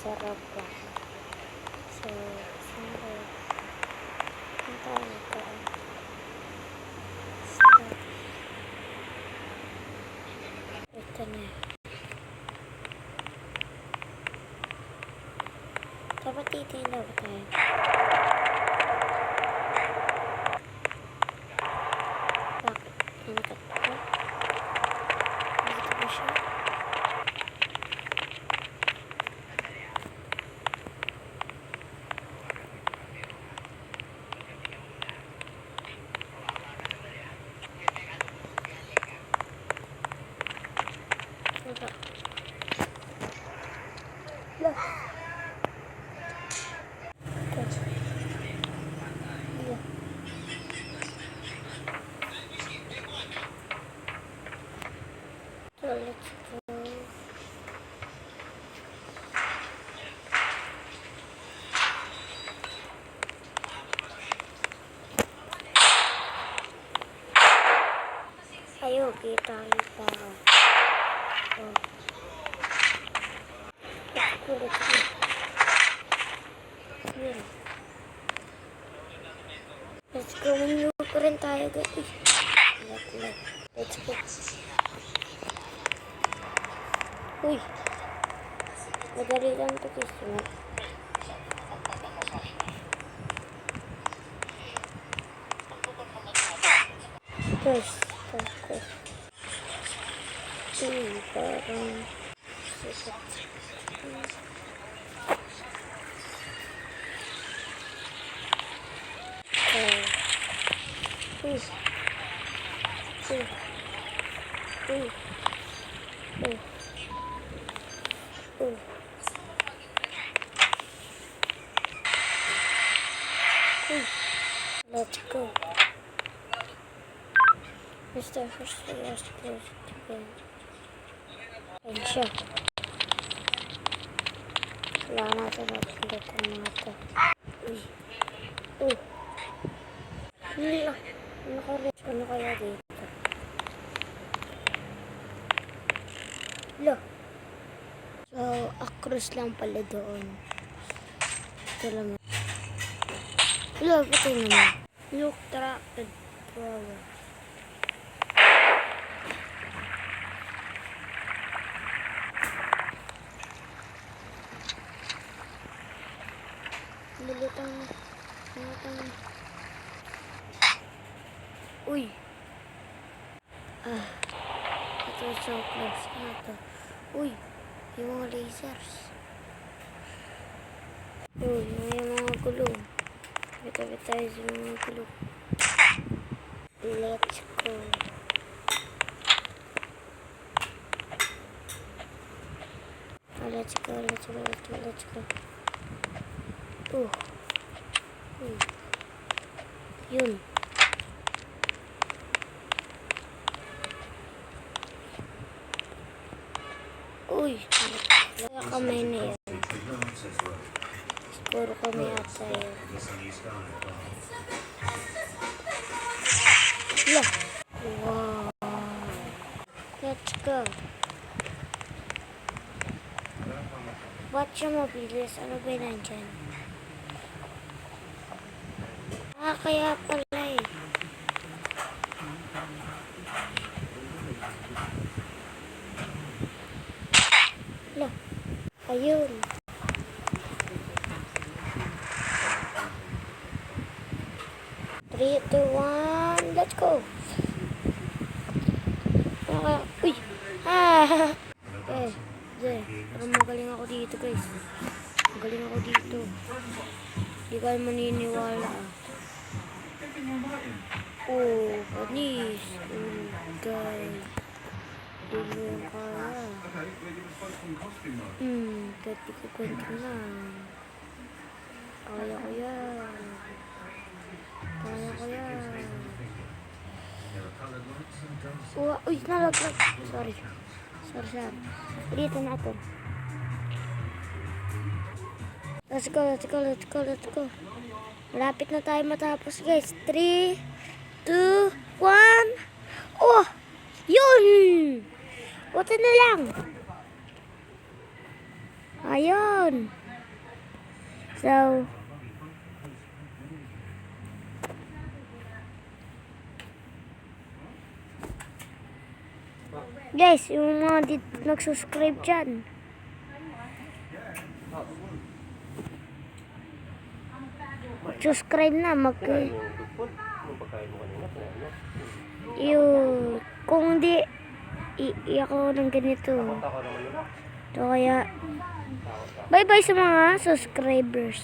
sarap lang. So, siyempre, ang tawag ko. Stop. Ito na. Dapat titingin ba tayo? Bakit? Nanakat ko? Dito ba siya? Wala. Lah. So let's go. Ayo kita. Oh. Let's go. Yun. Let's go. Manyo pa rin tayo guys. Let's go. Uy. Madali lang ito guys. Guys. Parang sikat. Let's go. Mr. First Last Close again. And siya. Wala natin natin mga ito. Uy. Naka-reach ko na kaya dito. Lo. So, across lang pala doon. Ito lang. Lo, pati naman. Look, tracted power. Lulutang. Uy. Ito so close na ito. Uy. Yung mga lasers. Uy. Yung mga gulong. Bitabi tayo sa mga gulong. Let's go. Let's go. Yun. Uy. Kaya kamay na yun. Siguro kami ata yun. Yeah. Wow. Let's go. Ba't siya mabilis? Ano ba yun nandyan? Kaya pala eh. Lah. Ayun. Three, two, one, let's go. Uy. Parang magaling ako dito guys. Magaling ako dito. Hindi kayo maniniwala panis. Guys. Hindi mo kaya. Kahit di ko kwento na. Kaya ko yan. Uy, nalaglag. Sorry. Dito natin. Let's go. Malapit na tayo matapos guys. 3, 2, 1. Oh! Yun! Buti na lang. Ayun. So, guys, yung mga nagsuscribe dyan, subscribe na, yung, kung di, ako ng ganito. So, kaya, bye-bye sa mga subscribers.